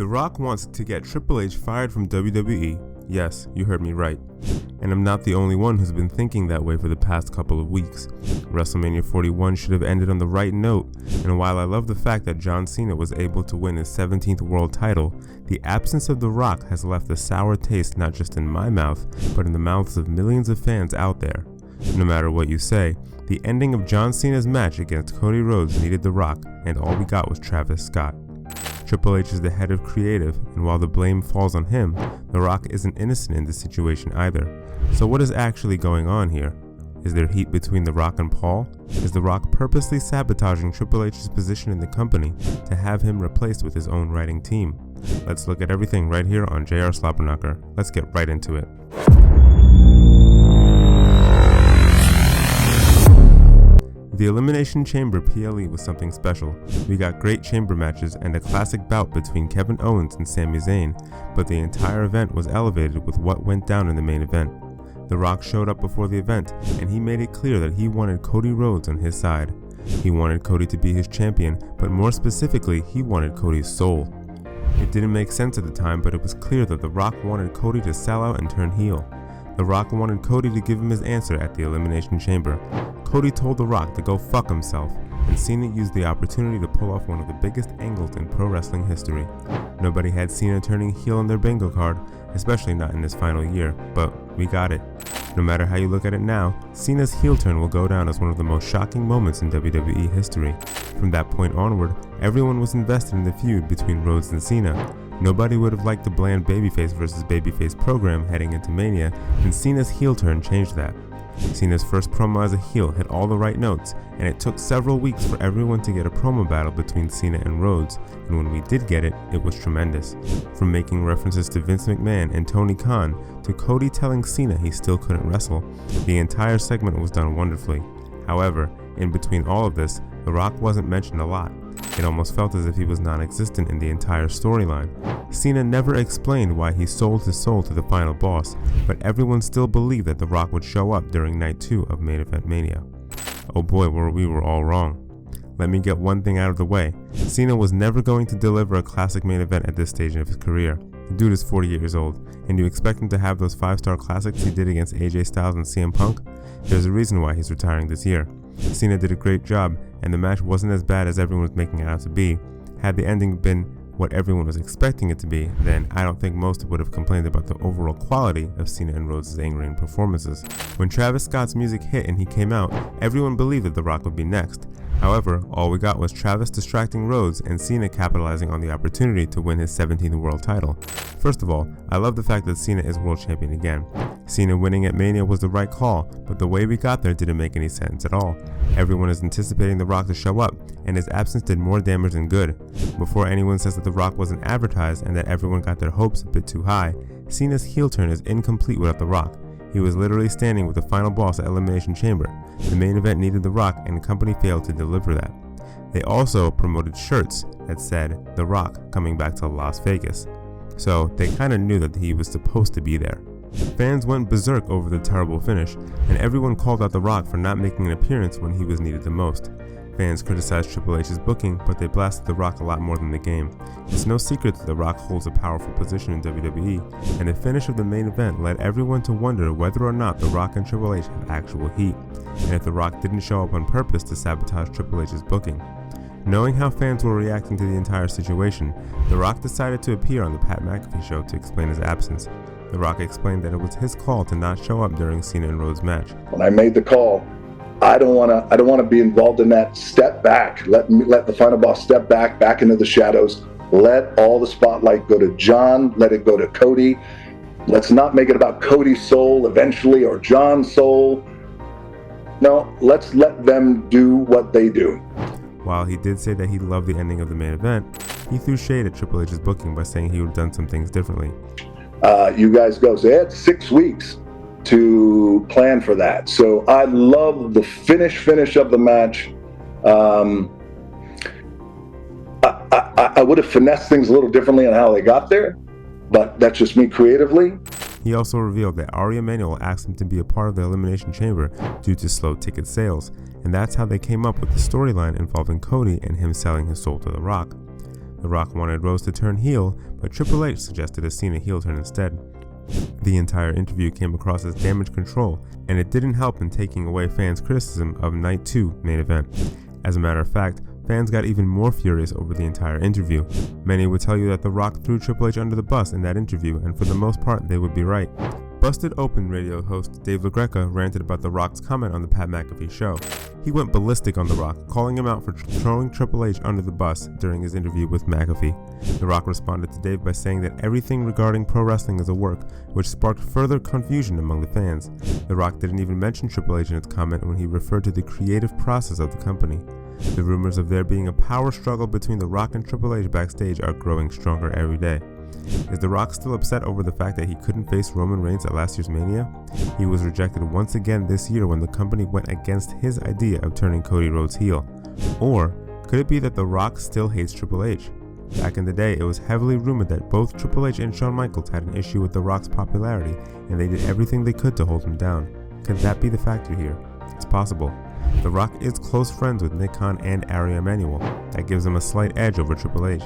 Rock wants to get Triple H fired from WWE. Yes, you heard me right. And I'm not the only one who's been thinking that way for the past couple of weeks. WrestleMania 41 should have ended on the right note, and while I love the fact that John Cena was able to win his 17th world title, the absence of The Rock has left a sour taste not just in my mouth, but in the mouths of millions of fans out there. No matter what you say, the ending of John Cena's match against Cody Rhodes needed The Rock, and all we got was Travis Scott. Triple H is the head of creative, and while the blame falls on him, The Rock isn't innocent in this situation either. So what is actually going on here? Is there heat between The Rock and Paul? Is The Rock purposely sabotaging Triple H's position in the company to have him replaced with his own writing team? Let's look at everything right here on JR Slobberknocker. Let's get right into it. The Elimination Chamber PLE was something special. We got great chamber matches and a classic bout between Kevin Owens and Sami Zayn, but the entire event was elevated with what went down in the main event. The Rock showed up before the event, and he made it clear that he wanted Cody Rhodes on his side. He wanted Cody to be his champion, but more specifically, he wanted Cody's soul. It didn't make sense at the time, but it was clear that The Rock wanted Cody to sell out and turn heel. The Rock wanted Cody to give him his answer at the Elimination Chamber. Cody told The Rock to go fuck himself, and Cena used the opportunity to pull off one of the biggest angles in pro wrestling history. Nobody had Cena turning heel on their bingo card, especially not in his final year, but we got it. No matter how you look at it now, Cena's heel turn will go down as one of the most shocking moments in WWE history. From that point onward, everyone was invested in the feud between Rhodes and Cena. Nobody would have liked the bland babyface versus babyface program heading into Mania, and Cena's heel turn changed that. Cena's first promo as a heel hit all the right notes, and it took several weeks for everyone to get a promo battle between Cena and Rhodes, and when we did get it, it was tremendous. From making references to Vince McMahon and Tony Khan, to Cody telling Cena he still couldn't wrestle, the entire segment was done wonderfully. However, in between all of this, The Rock wasn't mentioned a lot. It almost felt as if he was non-existent in the entire storyline. Cena never explained why he sold his soul to the final boss, but everyone still believed that The Rock would show up during night 2 of Main Event Mania. Oh boy, we were all wrong. Let me get one thing out of the way. Cena was never going to deliver a classic main event at this stage of his career. The dude is 48 years old, and you expect him to have those 5-star classics he did against AJ Styles and CM Punk? There's a reason why he's retiring this year. Cena did a great job, and the match wasn't as bad as everyone was making it out to be. Had the ending been what everyone was expecting it to be, then I don't think most would have complained about the overall quality of Cena and Rhodes' angering performances. When Travis Scott's music hit and he came out, everyone believed that The Rock would be next. However, all we got was Travis distracting Rhodes and Cena capitalizing on the opportunity to win his 17th world title. First of all, I love the fact that Cena is world champion again. Cena winning at Mania was the right call, but the way we got there didn't make any sense at all. Everyone is anticipating The Rock to show up, and his absence did more damage than good. Before anyone says that The Rock wasn't advertised and that everyone got their hopes a bit too high, Cena's heel turn is incomplete without The Rock. He was literally standing with the final boss at Elimination Chamber. The main event needed The Rock, and the company failed to deliver that. They also promoted shirts that said The Rock coming back to Las Vegas. So they kinda knew that he was supposed to be there. Fans went berserk over the terrible finish, and everyone called out The Rock for not making an appearance when he was needed the most. Fans criticized Triple H's booking, but they blasted The Rock a lot more than the game. It's no secret that The Rock holds a powerful position in WWE, and the finish of the main event led everyone to wonder whether or not The Rock and Triple H have actual heat, and if The Rock didn't show up on purpose to sabotage Triple H's booking. Knowing how fans were reacting to the entire situation, The Rock decided to appear on the Pat McAfee show to explain his absence. The Rock explained that it was his call to not show up during Cena and Rhodes' match. When I made the call, I don't want to be involved in that. Step back. Let the final boss step back into the shadows. Let all the spotlight go to John. Let it go to Cody. Let's not make it about Cody's soul eventually or John's soul. No, let's let them do what they do. While he did say that he loved the ending of the main event, he threw shade at Triple H's booking by saying he would have done some things differently. You guys go. So they had 6 weeks to plan for that. So I love the finish of the match. I would have finessed things a little differently on how they got there, but that's just me creatively. He also revealed that Ari Emanuel asked him to be a part of the Elimination Chamber due to slow ticket sales, and that's how they came up with the storyline involving Cody and him selling his soul to The Rock. The Rock wanted Rhodes to turn heel, but Triple H suggested a Cena heel turn instead. The entire interview came across as damage control, and it didn't help in taking away fans' criticism of Night 2 main event. As a matter of fact, fans got even more furious over the entire interview. Many would tell you that The Rock threw Triple H under the bus in that interview, and for the most part, they would be right. Busted Open radio host Dave LaGreca ranted about The Rock's comment on the Pat McAfee show. He went ballistic on The Rock, calling him out for throwing Triple H under the bus during his interview with McAfee. The Rock responded to Dave by saying that everything regarding pro wrestling is a work, which sparked further confusion among the fans. The Rock didn't even mention Triple H in his comment when he referred to the creative process of the company. The rumors of there being a power struggle between The Rock and Triple H backstage are growing stronger every day. Is The Rock still upset over the fact that he couldn't face Roman Reigns at last year's Mania? He was rejected once again this year when the company went against his idea of turning Cody Rhodes heel. Or could it be that The Rock still hates Triple H? Back in the day, it was heavily rumored that both Triple H and Shawn Michaels had an issue with The Rock's popularity, and they did everything they could to hold him down. Could that be the factor here? It's possible. The Rock is close friends with Nick Khan and Ari Emanuel. That gives him a slight edge over Triple H.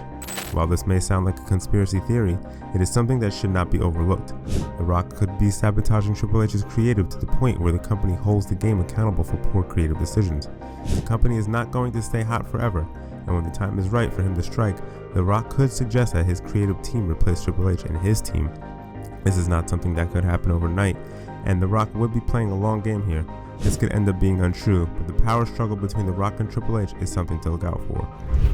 While this may sound like a conspiracy theory, it is something that should not be overlooked. The Rock could be sabotaging Triple H's creative to the point where the company holds the game accountable for poor creative decisions. The company is not going to stay hot forever, and when the time is right for him to strike, The Rock could suggest that his creative team replace Triple H and his team. This is not something that could happen overnight, and The Rock would be playing a long game here. This could end up being untrue, but the power struggle between The Rock and Triple H is something to look out for.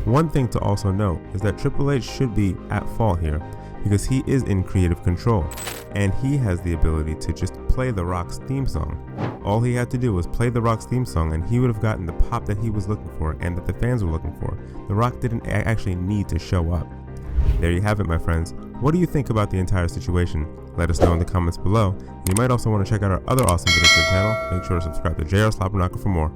One thing to also note is that Triple H should be at fault here, because he is in creative control, and he has the ability to just play The Rock's theme song. All he had to do was play The Rock's theme song, and he would have gotten the pop that he was looking for and that the fans were looking for. The Rock didn't actually need to show up. There you have it, my friends. What do you think about the entire situation? Let us know in the comments below. You might also want to check out our other awesome videos on the channel. Make sure to subscribe to JR Slobberknocker for more.